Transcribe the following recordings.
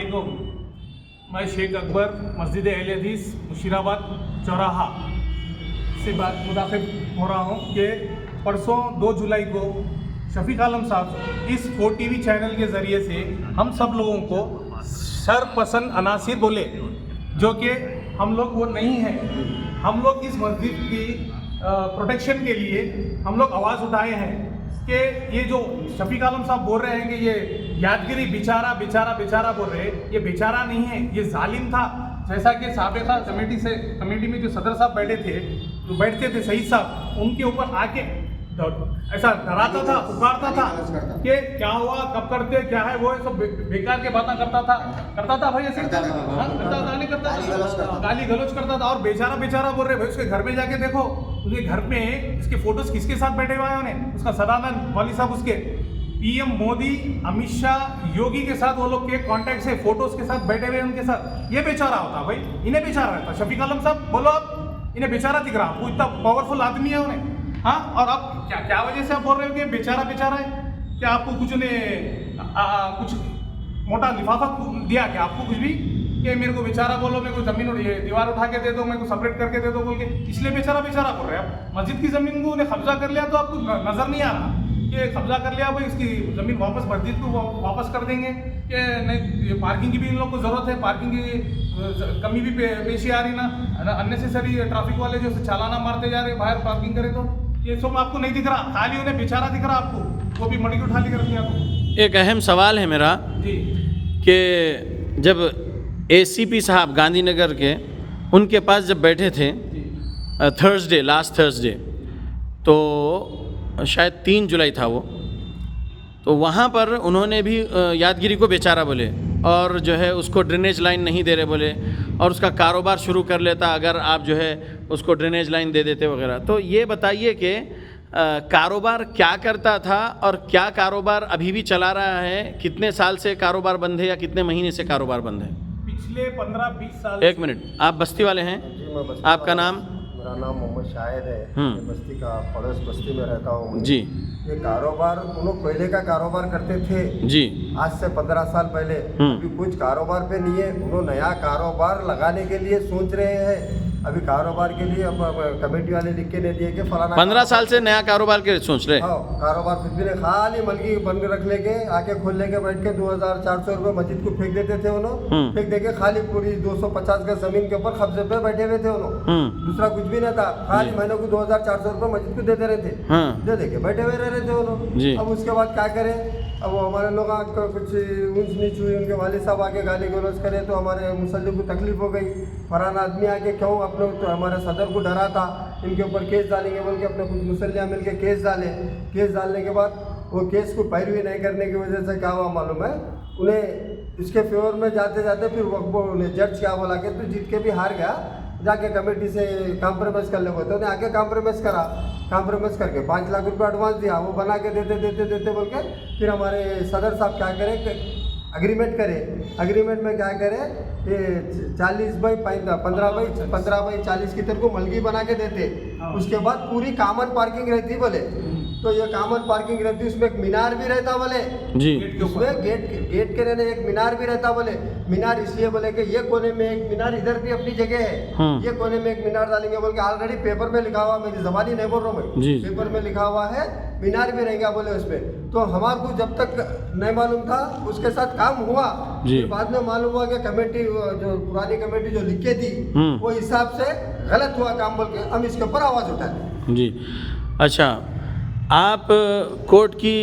अस्सलामुअलैकुम। मैं शेख अकबर मस्जिद अहले हदीस मुशीराबाद चौराहा से मुदाखिब हो रहा हूँ कि परसों 2 जुलाई को शफीक आलम साहब इस 4TV चैनल के ज़रिए से हम सब लोगों को शरपसंद अनासिर बोले, जो कि हम लोग वो नहीं हैं। हम लोग इस मस्जिद की प्रोटेक्शन के लिए हम लोग आवाज़ उठाए हैं कि ये जो शफीक आलम साहब बोल रहे हैं कि ये यादगिरी बेचारा बेचारा बेचारा बोल रहे हैं, ये बेचारा नहीं है, ये जालिम था। जैसा कि साबिक़ा कमेटी में जो सदर साहब बैठते थे सईद साहब, उनके ऊपर आके ऐसा डराता था, पुकारता था कि क्या हुआ, कब करते, क्या है वो, सब बेकार के बातें करता था भाई, ऐसे करता था, नहीं करता था, गाली गलौज करता था। और बेचारा बेचारा बोल रहे भाई, उसके घर में जाके देखो, उसके घर में इसके फोटोज किसके साथ बैठे हुए हैं, उन्हें उसका सदानंद वाली साहब, उसके पीएम मोदी, अमित शाह, योगी के साथ वो लोग के कॉन्टेक्ट से फोटोज के साथ बैठे हुए उनके साथ। ये बेचारा होता भाई, इन्हें बेचारा रहता। शफीक आलम साहब बोलो, आप इन्हें बेचारा दिख रहा, वो इतना पावरफुल आदमी है उन्हें, हाँ। और आप क्या वजह से आप बोल रहे हो कि बेचारा बेचारा है? क्या आपको कुछ ने कुछ मोटा लिफाफा दिया क्या आपको कुछ भी कि मेरे को बेचारा बोलो, मेरे को जमीन दीवार उठा के दे दो, मेरे को सेपरेट करके दे दो बोल के, इसलिए बेचारा बेचारा बोल रहे हैं आप? मस्जिद की जमीन को उन्हें कब्जा कर लिया तो आपको नजर नहीं आ रहा कि कब्जा कर लिया भाई, इसकी जमीन वापस मस्जिद को वापस कर देंगे कि नहीं? पार्किंग की भी इन लोग को जरूरत है, पार्किंग की कमी भी पेशी आ रही ना, अननेसेसरी ट्रैफिक वाले जो चालाना मारते जा रहे बाहर पार्किंग करे, तो ये सब आपको नहीं दिख रहा, खाली उन्हें बेचारा दिख रहा आपको, वो भी मड़ी उठा ली कर दिया। तो एक अहम सवाल है मेरा जी कि जब ACP साहब गांधीनगर के, उनके पास जब बैठे थे लास्ट थर्सडे, तो शायद 3 जुलाई था वो, तो वहाँ पर उन्होंने भी यादगिरी को बेचारा बोले और जो है उसको ड्रेनेज लाइन नहीं दे रहे बोले, और उसका कारोबार शुरू कर लेता अगर आप जो है उसको ड्रेनेज लाइन दे देते वगैरह। तो ये बताइए कि कारोबार क्या करता था और क्या कारोबार अभी भी चला रहा है? कितने साल से कारोबार बंद है या कितने महीने से कारोबार बंद है? पिछले 15-20 साल। एक मिनट, आप बस्ती वाले हैं? जी, मैं बस्ती आपका नाम? मेरा नाम मोहम्मद शाहिद है। मैं बस्ती का पड़ोस बस्ती में रहता हूँ जी। ये कारोबार उन लोग पहले का कारोबार करते थे जी, आज से 15 साल पहले। अभी कुछ कारोबार पे नहीं है, उन्होंने नया कारोबार लगाने के लिए सोच रहे हैं। अभी कारोबार के लिए अब कमेटी वाले लिख के नहीं दिए कि फलाना 15 साल से नया कारोबार के सोच रहे? हाँ, कारोबार कुछ भी नहीं, खाली मलकी बंद रख लेके आके खोल लेके बैठ के 2400 रुपये मस्जिद को फेंक देते थे उन्होंने। फेंक देके खाली पूरी 250 गज जमीन के ऊपर कब्जे पे बैठे हुए थे उन्होंने। दूसरा कुछ भी नहीं था, खाली महीने को 2400 रुपये मस्जिद को देते रहे थे, दे देके बैठे हुए रह रहे थे उन्होंने। अब उसके बाद क्या करें? अब वो हमारे लोग कुछ ऊंच नीच हुई, उनके वालिद साहब आके गाली गलौज करे तो हमारे मुसल्ली को तकलीफ हो गई। फराना आदमी आके क्यों अपने तो हमारे सदर को डरा था इनके ऊपर केस डालेंगे बोल के, अपने कुछ मुसल्लियाँ मिल के केस डाले। केस डालने के बाद वो केस को पैरवी नहीं करने की वजह से क्या हुआ मालूम है, उन्हें इसके फेवर में जाते जाते फिर उन्हें जज क्या बोला कि तू जीत के भी हार गया, जाके कमेटी से कॉम्प्रोमाइज़ कर ले बोलते। उन्हें आके कॉम्प्रोमाइज़ करा, कॉम्प्रोमाइज़ करके 5 लाख रुपये एडवांस दिया, वो बना के देते बोल के फिर हमारे सदर साहब क्या करें कि अग्रीमेंट करे। अग्रीमेंट में क्या करे, ये 15 बाई 40 की तरह को मलगी बना के देते। उसके बाद पूरी कॉमन पार्किंग रहती बोले, तो ये कॉमन पार्किंग रहती, उसमें एक मीनार भी रहता बोले जी, उसमें गेट के रहने एक मीनार भी रहता बोले। मीनार इसलिए बोले कि ये कोने में एक मीनार, इधर भी अपनी जगह है, ये कोने में एक मीनार डालेंगे बोल के ऑलरेडी पेपर में लिखा हुआ, मेरी जबानी नहीं बोल रहा हूँ मैं, पेपर में लिखा हुआ है मीनार भी रहेगा बोले उसमें। तो हमारे को जब तक नहीं मालूम था, उसके साथ काम हुआ, फिर बाद में मालूम हुआ कि कमेटी जो पुरानी कमेटी जो लिख के थी वो हिसाब से गलत हुआ काम बोल के हम इसके ऊपर आवाज़ उठाए। जी, अच्छा, आप कोर्ट की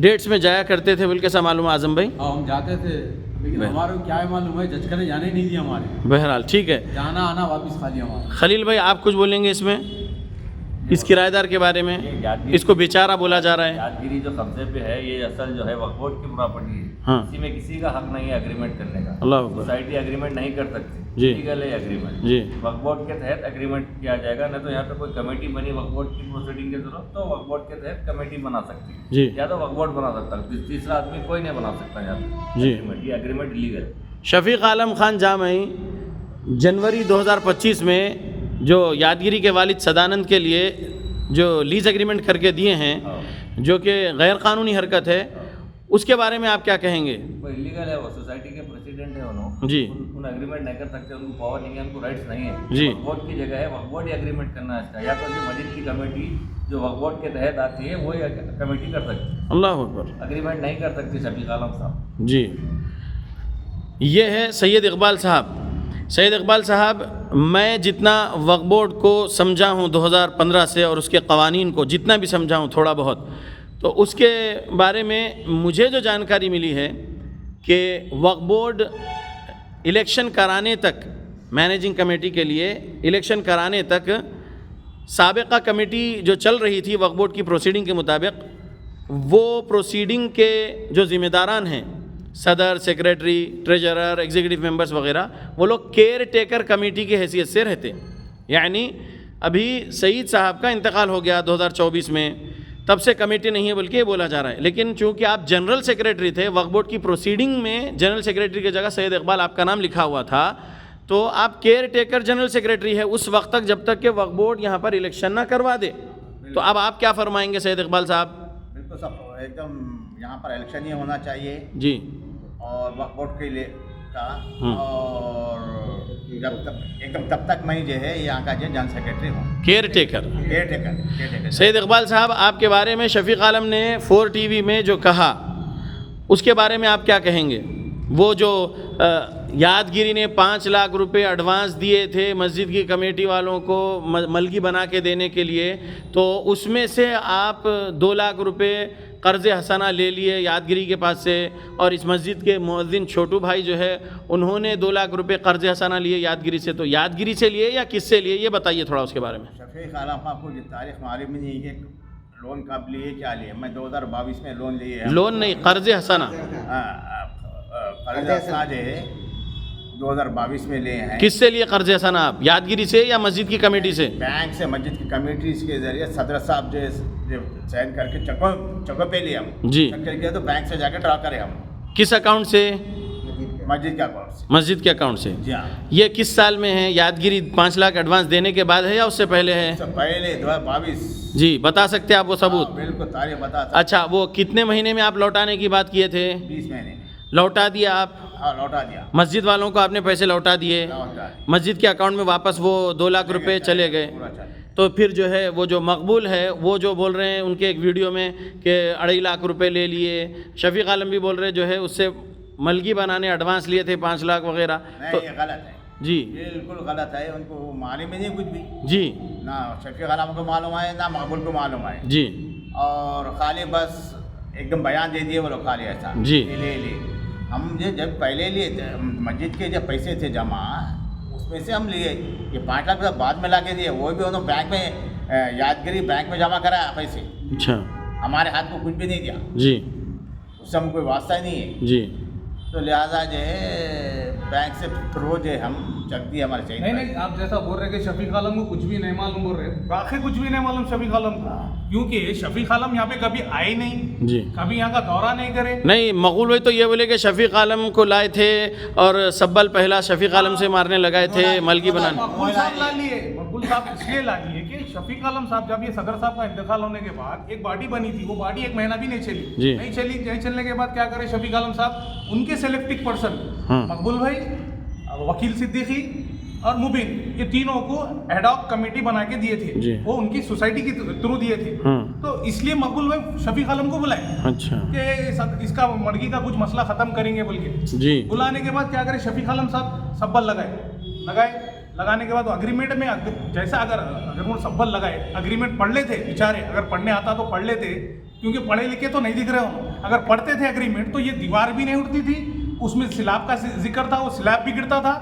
डेट्स में जाया करते थे बोल कैसा मालूम है आजम भाई? हाँ, हम जाते थे, लेकिन हमारे को क्या है मालूम है, जज ने जाने नहीं दिया हमारे। बहरहाल ठीक है, जाना आना वापस खा लिया हमारा। खलील भाई आप कुछ बोलेंगे इसमें, इस किराएदार के बारे में? इसको बेचारा बोला जा रहा है। यादगिरी जो कब्जे पे है, ये असल जो है वक्फ बोर्ड की प्रॉपर्टी है। हाँ। इसी में किसी का हक नहीं है एग्रीमेंट करने का। अल्लाह अकबर। सोसाइटी एग्रीमेंट नहीं कर सकती, जी। लीगल है एग्रीमेंट। जी। वक्फ बोर्ड के तहत एग्रीमेंट किया जाएगा, नहीं तो यहाँ पे कोई कमेटी बनी वक्फ बोर्ड की प्रोसीडिंग के जरूरत, तो वक्फ बोर्ड के तहत कमेटी बना सकती है, जी। या तो वक्फ बोर्ड बना सकता है, तीसरा आदमी कोई नहीं बना सकता यहाँ पे। जी। ये एग्रीमेंट लीगल। शफीक आलम खान जामई जनवरी 2025 में जो यादगिरी के वालिद सदानंद के लिए जो लीज एग्रीमेंट करके दिए हैं, जो कि गैर कानूनी हरकत है, उसके बारे में आप क्या कहेंगे? वो इलीगल है, वो सोसाइटी के प्रेसिडेंट है उन्होंने जी उन एग्रीमेंट नहीं कर सकते, उनको पावर नहीं है, उनको राइट्स नहीं है। जी। वक्फ बोर्ड की जगह है, वक्फ बोर्ड ही एग्रीमेंट करना है इसका, या तो जो मस्जिद की कमेटी जो वक्फ बोर्ड के तहत आती है वही कमेटी कर सकती है, अल्लाह अकबर। एग्रीमेंट नहीं कर सकती शफीक आलम साहब। जी, ये है सैयद इकबाल साहब। सैयद इकबाल साहब, मैं जितना वक्फ बोर्ड को समझा हूँ 2015 से और उसके कवानीन को जितना भी समझा हूँ थोड़ा बहुत, तो उसके बारे में मुझे जो जानकारी मिली है कि वक्फ बोर्ड इलेक्शन कराने तक, मैनेजिंग कमेटी के लिए इलेक्शन कराने तक साबिक़ा कमेटी जो चल रही थी वक्फ बोर्ड की प्रोसीडिंग के मुताबिक, वो प्रोसीडिंग के जो ज़िम्मेदारान हैं, सदर, सेक्रेटरी, ट्रेजरर, एग्जीक्यूटिव मेंबर्स वगैरह, वो लोग केयर टेकर कमेटी की हैसियत से रहते। यानी अभी सईद साहब का इंतकाल हो गया 2024 में, तब से कमेटी नहीं है बल्कि ये बोला जा रहा है। लेकिन चूंकि आप जनरल सेक्रेटरी थे, वक्फ बोर्ड की प्रोसीडिंग में जनरल सेक्रेटरी की जगह सैयद इकबाल आपका नाम लिखा हुआ था, तो आप केयर टेकर जनरल सेक्रेटरी है उस वक्त तक जब तक कि वक्फ बोर्ड यहाँ पर इलेक्शन ना करवा दे। तो अब आप क्या फरमाएंगे सैयद इकबाल साहब? बिल्कुल सब एकदम यहाँ पर इलेक्शन ही होना चाहिए जी, और वक्फ बोर्ड के लिए का, और जब तक एकदम तब तक मैं जो है यहाँ का जो जनरल सेक्रेटरी हूँ, care taker. Care taker. Syed Iqbal साहब, आपके बारे में शफीक आलम ने 4 TV में जो कहा उसके बारे में आप क्या कहेंगे? वो जो यादगिरी ने 5 लाख रुपए एडवांस दिए थे मस्जिद की कमेटी वालों को मलगी बना के देने के लिए, तो उसमें से आप 2 लाख रुपए कर्ज़ हसना ले लिए यादगिरी के पास से, और इस मस्जिद के मुअज्जिन छोटू भाई जो है उन्होंने 2 लाख रुपए कर्ज़ हसना लिए यादगिरी से। तो यादगिरी से लिए या किससे लिए, ये बताइए थोड़ा उसके बारे में। शफीक आलम आपको ये तारीख मालूम ही नहीं है कि लोन कब लिए, क्या लिए। मैं 2022 में लोन लिए है। लोन नहीं, कर्ज़ हसना। कर्ज़ हसना जो है 2022 में लिए हैं। किससे लिए कर्ज़ हसना आप, यादगिरी से या मस्जिद की कमेटी से? बैंक से, मस्जिद की कमेटी के जरिए सदर साहब जो साइन करके चको पे लिए हम जी। चेक करके, तो बैंक से जाकर ड्रा करें हम। किस अकाउंट से? मस्जिद के अकाउंट से। मस्जिद के अकाउंट से। जी हाँ। ये किस साल में है? यादगिरी 5 लाख एडवांस देने के बाद है या उससे पहले है? उससे पहले 2022। जी, बता सकते हैं आप वो सबूत? बिल्कुल तारीख बता सकते। अच्छा, वो कितने महीने में आप लौटाने की बात किए थे? 20 महीने। लौटा दिया आप? हाँ, लौटा दिया। मस्जिद वालों को आपने पैसे लौटा दिए? लौटा दिया। मस्जिद के अकाउंट में वापस वो 2 लाख रुपए चले गए? पूरा चले। तो फिर जो है वो जो मकबूल है वो जो बोल रहे हैं उनके एक वीडियो में कि 2.5 लाख रुपए ले लिए, शफीक आलम भी बोल रहे जो है उससे मलगी बनाने एडवांस लिए थे 5 लाख वगैरह। नहीं, तो ये गलत है जी, बिल्कुल गलत है। उनको मालूम ही नहीं कुछ भी। जी ना शफीक आलम को मालूम है, ना मकबूल को मालूम है। जी और खाली बस एकदम बयान दे दिए वो लोग, खाली ऐसा जी। ले हम जब पहले लिए थे मस्जिद के जब पैसे थे जमा, उसमें से हम लिए। ये 5 लाख रुपये बाद में ला के दिए, वो भी उन्होंने बैंक में, यादगिरी बैंक में जमा कराया पैसे। अच्छा, हमारे हाथ को कुछ भी नहीं दिया, जी उससे हम कोई वास्ता ही नहीं है। जी। तो लिहाजा जो है बैंक से थ्रू जो है हम चक दिए हमारे चाहिए। नहीं, आप जैसा बोल रहे कि शफीक आलम को कुछ भी नहीं मालूम बोल रहे, वाकई कुछ भी नहीं मालूम शफीक आलम को, क्योंकि शफीक आलम यहाँ पे कभी आए नहीं जी, कभी यहाँ का दौरा नहीं करे। नहीं, मकबूल भाई तो ये बोले कि शफीक आलम को लाए थे और सब्बल पहला शफीक आलम से मारने लगाए थे मलगी बनाने। मकबूल साहब ला लिए, मकबूल साहब इसलिए ला लिए कि शफीक आलम साहब जब ये सदर साहब का इंतकाल होने के बाद एक बॉडी बनी थी, वो बॉडी 1 महीना भी नहीं चली। नहीं चलने के बाद क्या करे शफीक आलम साहब, उनके सेलेक्टिव पर्सन मकबूल भाई, वकील सिद्दीकी और मुबीन, ये तीनों को एडॉक कमेटी बना के दिए थे, वो उनकी सोसाइटी के थ्रू दिए थे। तो इसलिए मकबूल भाई शफीक आलम को बुलाए। अच्छा, कि इसका मर्गी का कुछ मसला खत्म करेंगे बोल के जी। बुलाने के बाद क्या करे शफीक आलम साहब सब्बल लगाने के बाद वो अग्रीमेंट में जैसा अगर वो सब्बल लगाए, अग्रीमेंट पढ़ लेते बेचारे, अगर पढ़ने आता तो पढ़ लेते, क्योंकि पढ़े लिखे तो नहीं दिख रहे हो। अगर पढ़ते थे अग्रीमेंट तो ये दीवार भी नहीं उठती थी, उसमें स्लैब का जिक्र था, वो स्लैब भी गिरता था,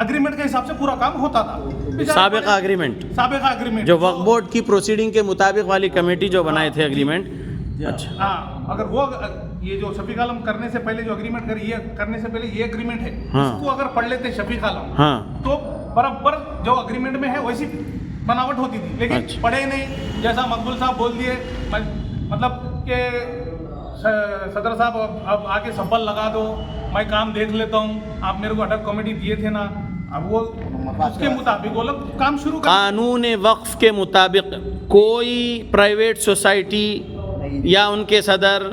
अग्रीमेंट के हिसाब से पूरा काम होता था। साबिक़ा अग्रीमेंट जो वक्फ बोर्ड की प्रोसीडिंग के मुताबिक वाली कमेटी जो बनाए थे अग्रीमेंट। अच्छा, हाँ, अगर वो ये जो शफीक आलम करने से पहले जो अग्रीमेंट करी, ये करने से पहले ये अग्रीमेंट है, उसको अगर पढ़ लेते शफीक आलम, तो बराबर जो अग्रीमेंट में है वैसी बनावट होती थी। लेकिन पढ़े नहीं, जैसा मकबूल साहब बोल दिए, मतलब कि सदर साहब अब आके सब्बल लगा दो, मैं काम देख लेता हूँ, आप मेरे को अटक कमेटी दिए थे ना, अब वो उसके मुताबिक वो लोग काम शुरू कर। कानून वक्फ के मुताबिक कोई प्राइवेट सोसाइटी या उनके सदर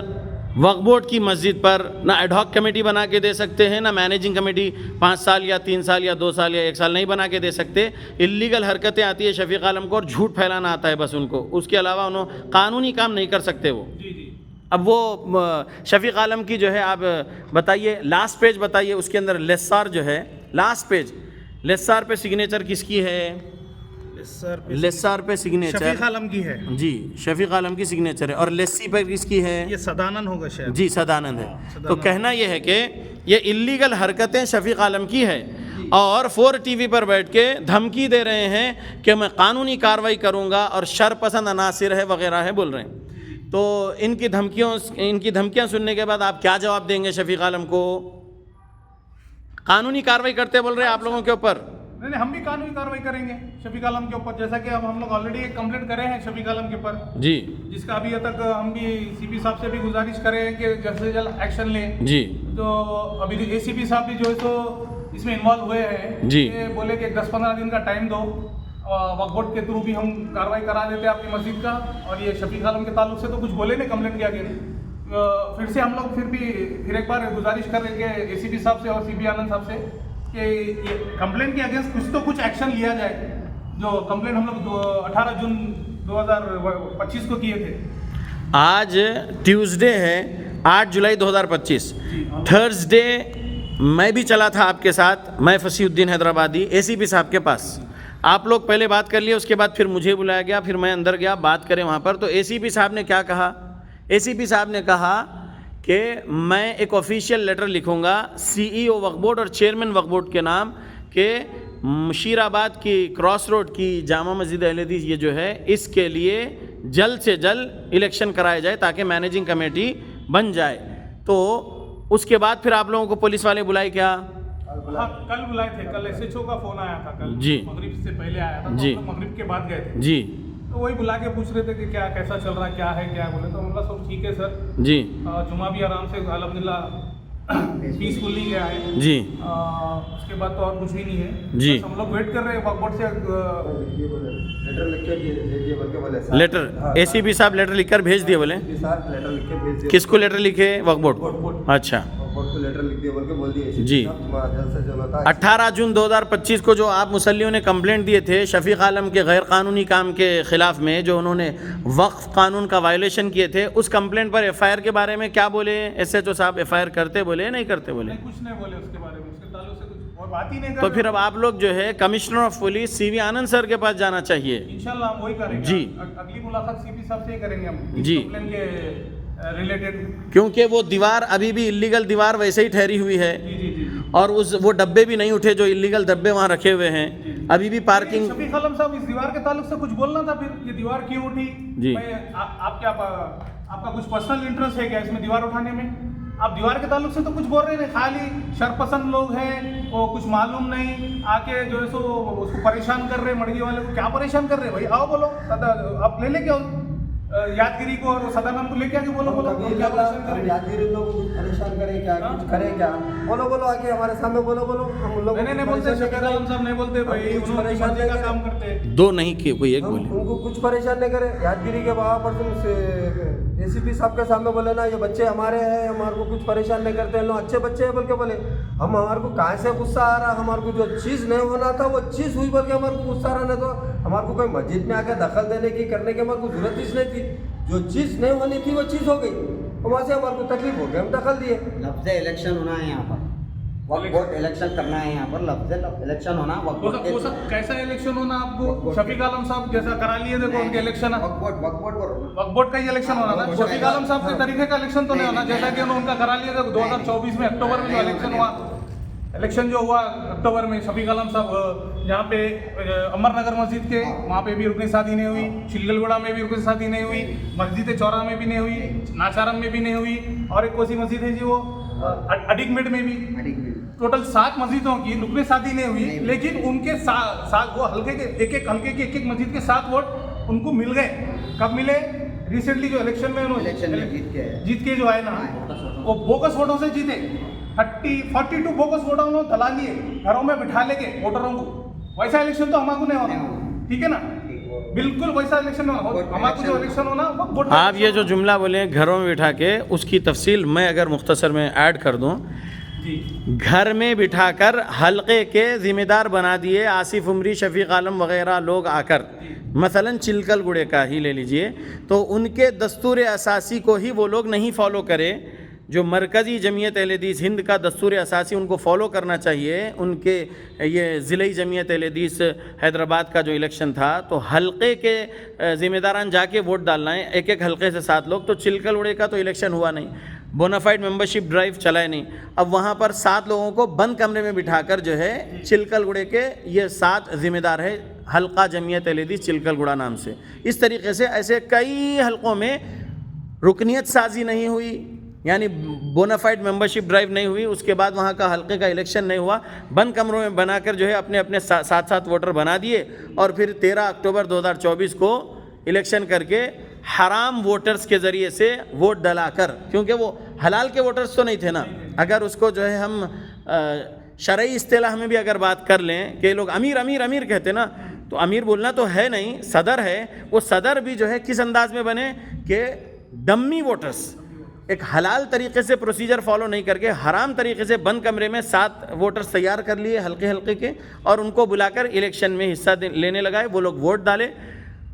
वक्फ बोर्ड की मस्जिद पर ना एडहॉक कमेटी बना के दे सकते हैं, ना मैनेजिंग कमेटी 5 साल या 3 साल या 2 साल या 1 साल नहीं बना के दे सकते। इल्लीगल हरकतें आती है शफीक आलम को और झूठ फैलाना आता है बस उनको, उसके अलावा उन्होंने कानूनी काम नहीं कर सकते वो। अब वो शफीक आलम की जो है आप बताइए, लास्ट पेज बताइए, उसके अंदर लेसार जो है लास्ट पेज, लेसार पे सिग्नेचर किसकी है? लेसार पे सिग्नेचर शफीक आलम की है जी, शफीक आलम की सिग्नेचर है। और लेस्सी पर किसकी है? ये सदानंद होगा शायद। जी सदानंद है। तो कहना यह है कि ये इल्लीगल हरकतें शफीक आलम की है और 4 टीवी पर बैठ के धमकी दे रहे हैं कि मैं कानूनी कार्रवाई करूंगा और शरपसंद अनासिर है वगैरह है बोल रहे हैं। तो इनकी धमकियां सुनने के बाद आप क्या जवाब देंगे शफीक आलम को? कानूनी कार्रवाई करते बोल रहे हैं आप लोगों के ऊपर। नहीं, हम भी कानूनी कार्रवाई करेंगे शफीक आलम के ऊपर, जैसा कि अब हम लोग ऑलरेडी एक कंप्लेंट करे हैं शफीक आलम के ऊपर जी, जिसका अभी तक हम भी सीपी साहब से भी गुजारिश करें कि जल्द से जल्द एक्शन लें जी। तो अभी एसीपी साहब भी जो है तो इसमें इन्वॉल्व हुए हैं जी। ये बोले कि 10-15 दिन का टाइम दो, वक्फ बोर्ड के थ्रू भी हम कार्रवाई करा देते आपकी मस्जिद का। और ये शफीक आलम के ताल्लुक से तो कुछ बोले नहीं कंप्लेंट किया गया। फिर से हम लोग फिर एक बार गुजारिश कर रहे हैं एसीपी साहब से और सीपी आनंद साहब से कि ये कंप्लेंट के अगेंस्ट कुछ एक्शन लिया जाए। जो कंप्लेंट हम लोग 18 जून 2025 को किए थे। आज ट्यूसडे है 8 जुलाई 2025। थर्सडे मैं भी चला था आपके साथ, मैं फसीउद्दीन हैदराबादी एसीपी साहब के पास। आप लोग पहले बात कर लिए, उसके बाद फिर मुझे बुलाया गया, फिर मैं अंदर गया, बात करें वहाँ पर। तो एसीपी साहब ने क्या कहा? एसीपी साहब ने कहा कि मैं एक ऑफिशियल लेटर लिखूंगा सीईओ वक्फ बोर्ड और चेयरमैन वक्फ बोर्ड के नाम के मुशीराबाद की क्रॉस रोड की जामा मस्जिद अहले हदीस ये जो है इसके लिए जल्द से जल्द इलेक्शन कराया जाए ताकि मैनेजिंग कमेटी बन जाए। तो उसके बाद फिर आप लोगों को पुलिस वाले बुलाए क्या? हाँ, कल बुलाए थे। कल एसएचओ का फोन आया था कल जी, मगरिब से पहले आया था। जी, तो मगरिब के बाद गए थे जी। तो वही बुला के पूछ रहे थे कि क्या कैसा चल रहा है, क्या है क्या बोले। तो हम लोग सब ठीक है सर जी, जुमा भी आराम से अल्हम्दुलिल्लाह पीसफुली गया है जी। उसके बाद तो और कुछ भी नहीं है जी। बस हम लोग वेट कर रहे हैं वक्फ बोर्ड से। लेटर लिख के भेजिए बोल के बोले सर। लेटर एसीपी साहब लेटर लिखकर भेज दिए बोले? सर लेटर लिख के भेज दिए। किसको लेटर लिखे? वक्फ बोर्ड। अच्छा बोर्ड को लेटर लिख दिए बोल के बोल दिए जी। जल्द से जल्द होता है। 18 जून 2025 को जो आप मुसल्लियों ने कंप्लेंट दिए थे शफीक आलम के गैर कानूनी काम के ख़िलाफ़ में, जो उन्होंने वक्फ कानून का वायलेशन किए थे, उस कंप्लेंट पर एफआईआर के बारे में क्या बोले एसएचओ साहब? एफआईआर करते बोले नहीं करते बोले? नहीं, कुछ नहीं बोले उसके बारे में, उसके ताल्लुक से कुछ और बात ही नहीं कर तो रहे। फिर अब आप लोग जो है commissioner of police CV Anand sir के पास जाना चाहिए। इंशाल्लाह हम वही करेंगे जी। अगली मुलाकात सीपी साहब से ही करेंगे हम जी। कंप्लेंट के रिलेटेड। क्योंकि वो दीवार अभी भी इलीगल दीवार वैसे ही ठहरी हुई है जी जी जी। और वो डब्बे भी नहीं उठे जो इलीगल डब्बे वहाँ रखे हुए हैं। अभी भी पार्किंग। शफीक आलम साहब इस दीवार के ताल्लुक से कुछ बोलना था, फिर ये दीवार क्यों उठी? जी। आपका कुछ पर्सनल इंटरेस्ट है क्या इसमें दीवार उठाने में? आप दीवार के ताल्लुक से तो कुछ बोल रहे हैं, खाली शरपसंद लोग हैं वो कुछ मालूम नहीं आके जो है सो उसको परेशान कर रहे हैं। मड़गी वाले को क्या परेशान कर रहे हैं भाई? आओ बोलो, आप ले लेके आओ यादगिरी को और सदानंद को लेके आके बोलो क्या परेशान कर रहे हैं? यादगिरी लोग कुछ परेशान करें क्या, कुछ करें क्या? बोलो आके हमारे सामने बोलो हम लोग नहीं बोलते, शफीक आलम साहब नहीं बोलते भाई, कुछ उन्होंने परेशान मर्जी का नहीं काम करते हैं। दो नहीं किए, कोई एक हम बोले। उनको कुछ परेशान नहीं करे। यादगिरी के वहाँ पर तुम एसीपी साहब के सामने बोले ना ये बच्चे हमारे हैं, हमारे को कुछ परेशान नहीं करते हैं, लोग अच्छे बच्चे हैं बोल के बोले। हम हमारे को कहाँ से गुस्सा आ रहा, हमारे को जो चीज़ नहीं होना था वो चीज़ हुई बोल के हमारे को गुस्सा आ रहा। नहीं तो हमारे को कोई मस्जिद में आके दखल देने की करने की हमारे को जरूरत ही नहीं थी। जो चीज़ नहीं होनी थी वो चीज़ हो गई, वहाँ से हमारे को तकलीफ हो गई, हम दखल दिए। लफ्ज़ इलेक्शन होना है यहाँ पर, वक्फ बोर्ड इलेक्शन करना है यहाँ पर, लफ्ज़ इलेक्शन होना वक्फ बोर्ड के। कैसा इलेक्शन होना आपको? शफीक आलम साहब जैसा करा लिए देखो उनके इलेक्शन, वक्फ बोर्ड का ही इलेक्शन होना था। शफीक आलम साहब के तरीके का इलेक्शन तो नहीं होना जैसा कि उन्होंने उनका करा लिया था 2024 में अक्टूबर में जो इलेक्शन हुआ। इलेक्शन जो हुआ अक्टूबर में, शफीक आलम साहब यहाँ पे अमरनगर मस्जिद के वहाँ पे भी रुकनी शादी नहीं हुई, चिलगलगुड़ा में भी रुकनी शादी नहीं हुई, मस्जिद चौरा में भी नहीं हुई, नाचारम में भी नहीं हुई, और एक कोसी मस्जिद है जी वो अडिगमेट में भी। टोटल 7 मस्जिदों की रुकनी शादी नहीं हुई, लेकिन उनके वो हल्के के एक एक मस्जिद के 7 वोट उनको मिल गए। कब मिले? रिसेंटली जो इलेक्शन में उन्होंने जीत के जो आए ना, वो बोगस वोटों से जीते। 42 बोगस वोटर उन्होंने दला लिए, घरों में बिठा लेके वोटरों को। वैसा इलेक्शन तो हमारे नहीं होना, ठीक है ना? बिल्कुल वैसा इलेक्शन हमारा जो इलेक्शन होना वो वोट आप ये जो जुमला बोले घरों में बिठा के, उसकी तफसील मैं अगर मुख्तसर में ऐड कर दूं, जी घर में बिठाकर हलके के ज़िम्मेदार बना दिए आसिफ उमरी, शफीक आलम वगैरह लोग आकर, मसलन चिलकल गुड़े का ही ले लीजिए, तो उनके दस्तूर असासी को ही वो लोग नहीं फॉलो करें जो मरकज़ी जमीयत अहले हदीस हिंद का दस्तूर असासी उनको फॉलो करना चाहिए। उनके ये ज़िले जमीयत अहले हदीस हैदराबाद का जो इलेक्शन था, तो हलके के ज़िम्मेदारान जाके वोट डालना है, एक एक हलके से 7 लोग। तो चिलकल उड़े का तो इलेक्शन हुआ नहीं, बोनाफाइड मेंबरशिप ड्राइव चलाए नहीं। अब वहाँ पर 7 लोगों को बंद कमरे में बिठाकर जो है चिलकल गुड़े के ये 7 ज़िम्मेदार है हलका जमीयत अहले हदीस चिलकल गुड़ा नाम से। इस तरीके से ऐसे कई हलकों में रुकनियत साजी नहीं हुई, यानी बोनाफाइड मेंबरशिप ड्राइव नहीं हुई, उसके बाद वहाँ का हलके का इलेक्शन नहीं हुआ, बंद कमरों में बनाकर जो है अपने अपने 7 वोटर बना दिए और फिर 13 अक्टूबर 2024 को इलेक्शन करके हराम वोटर्स के ज़रिए से वोट डलाकर, क्योंकि वो हलाल के वोटर्स तो नहीं थे ना। अगर उसको जो है हम शरई इस्तिलाह में भी अगर बात कर लें कि लोग अमीर अमीर अमीर कहते ना, तो अमीर बोलना तो है नहीं, सदर है। वो सदर भी जो है किस अंदाज में बने कि डम्मी वोटर्स, एक हलाल तरीके से प्रोसीजर फॉलो नहीं करके हराम तरीके से बंद कमरे में 7 वोटर्स तैयार कर लिए हल्के हल्के के, और उनको बुलाकर इलेक्शन में हिस्सा लेने लगाए। वो लोग वोट डाले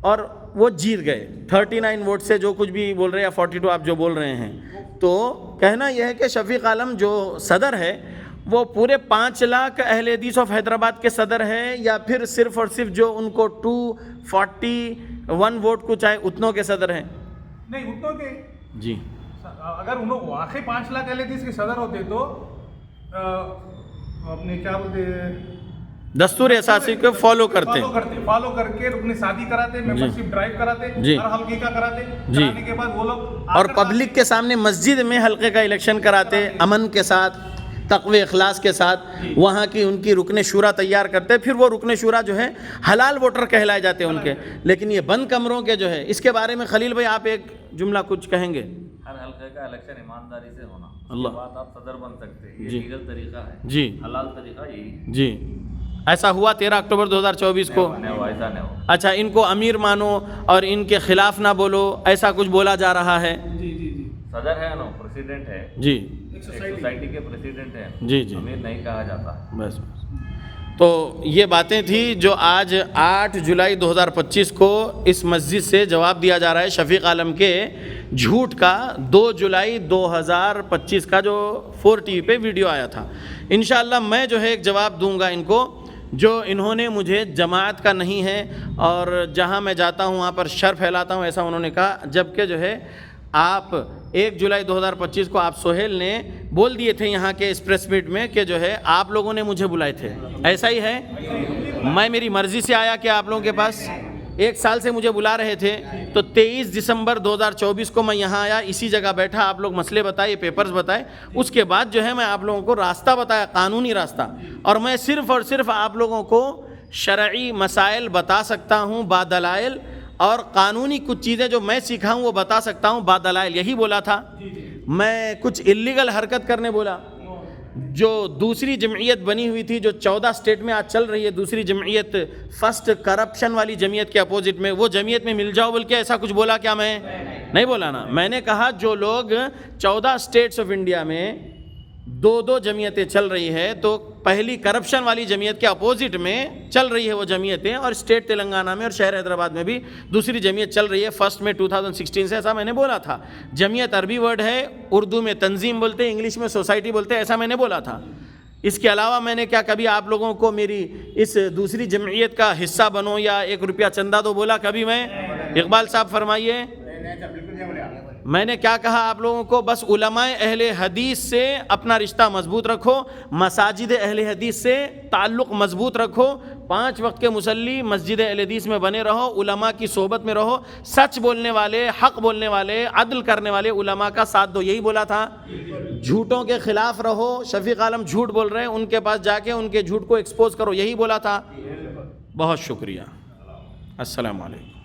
और वो जीत गए 39 वोट से, जो कुछ भी बोल रहे हैं, या 42 आप जो बोल रहे हैं। तो कहना यह है कि शफीक आलम जो सदर है वो पूरे 5 लाख अहले हदीस ऑफ हैदराबाद के सदर है, या फिर सिर्फ और सिर्फ जो उनको 241 वोट कुछ आए उतनों के सदर हैं? नहीं उतनों के जी, अगर उन लोग वाकई 5 लाख अहले हदीस के सदर होते तो अपने क्या बोलते दस्तूर असासी को फॉलो करते करके रुकने शादी कराते, मेंबरशिप ड्राइव कराते, जी, हर हल्के का कराते, जी, कराने के बाद वो लोग और पब्लिक के सामने मस्जिद में हल्के का इलेक्शन कराते, अमन के साथ, तक़वे इखलास के साथ। वहाँ की उनकी रुकने शूरा तैयार करते, फिर वो रुकने शूरा जो है हलाल वोटर कहलाए जाते हैं उनके। लेकिन ये बंद कमरों के जो है, इसके बारे में खलील भाई आप एक जुमला कुछ कहेंगे? हर हल्के का इलेक्शन ईमानदारी से होना, अल्लाह, बात आप सदर बन सकते हैं, ये जी, लीगल तरीका है जी, हलाल तरीका यही जी। ऐसा हुआ 13 अक्टूबर 2024 को? ऐसा नहीं हो। अच्छा, इनको अमीर मानो और इनके खिलाफ ना बोलो, ऐसा कुछ बोला जा रहा है? जी जी जी, सदर है ना, प्रेसिडेंट है जी, एक सोसाइटी के प्रेसिडेंट है, जी जी, अमीर नहीं कहा जाता। बस। तो ये बातें थी जो आज 8 जुलाई 2025 को इस मस्जिद से जवाब दिया जा रहा है शफीक आलम के झूठ का। 2 जुलाई 2025 का जो 4 TV पे वीडियो आया था, इंशाअल्लाह मैं जो है एक जवाब दूंगा इनको, जो इन्होंने मुझे जमात का नहीं है और जहां मैं जाता हूं वहां पर शर फैलाता हूं, ऐसा उन्होंने कहा। जबकि जो है आप 1 जुलाई 2025 को आप सोहेल ने बोल दिए थे यहाँ के इस प्रेस मीट में कि जो है आप लोगों ने मुझे बुलाए थे। ऐसा ही है, मैं मेरी मर्ज़ी से आया कि आप लोगों के पास 1 साल से मुझे बुला रहे थे, तो 23 दिसंबर 2024 को मैं यहाँ आया, इसी जगह बैठा, आप लोग मसले बताए, पेपर्स बताए, उसके बाद जो है मैं आप लोगों को रास्ता बताया, कानूनी रास्ता। और मैं सिर्फ़ और सिर्फ आप लोगों को शरई मसाइल बता सकता हूँ बादलाइल, और कानूनी कुछ चीज़ें जो मैं सीखा हूँ वो बता सकता हूँ बादलाइल, यही बोला था। मैं कुछ इल्लीगल हरकत करने बोला। जो दूसरी जमईयत बनी हुई थी, जो 14 स्टेट में आज चल रही है, दूसरी जमईयत, फर्स्ट करप्शन वाली जमईयत के अपोजिट में, वो जमईयत में मिल जाओ बोल के ऐसा कुछ बोला क्या? मैं नहीं बोला ना। मैंने कहा जो लोग 14 स्टेट्स ऑफ इंडिया में 2-2 जमईयतें चल रही है, तो पहली करप्शन वाली जमईयत के अपोजिट में चल रही है वो जमईयतें, और स्टेट तेलंगाना में और शहर हैदराबाद में भी दूसरी जमईयत चल रही है फर्स्ट में 2016 से, ऐसा मैंने बोला था। जमईयत अरबी वर्ड है, उर्दू में तंजीम बोलते हैं, इंग्लिश में सोसाइटी बोलते हैं, ऐसा मैंने बोला था। इसके अलावा मैंने क्या कभी आप लोगों को मेरी इस दूसरी जमईयत का हिस्सा बनो या 1 रुपया चंदा दो बोला कभी मैं? इकबाल साहब फरमाइए, मैंने क्या कहा आप लोगों को? बस उलमाए अहले हदीस से अपना रिश्ता मजबूत रखो, मसाजिद अहले हदीस से ताल्लुक़ मजबूत रखो, 5 वक्त के मुसल्ली मस्जिद अहले हदीस में बने रहो, उलमा की सोबत में रहो, सच बोलने वाले, हक़ बोलने वाले, अदल करने वाले उलमा का साथ दो, यही बोला था। झूठों के ख़िलाफ़ रहो, शफीक आलम झूठ बोल रहे हैं, उनके पास जाके उनके झूठ को एक्सपोज करो, यही बोला था। बहुत शुक्रिया। अस्सलाम वालेकुम।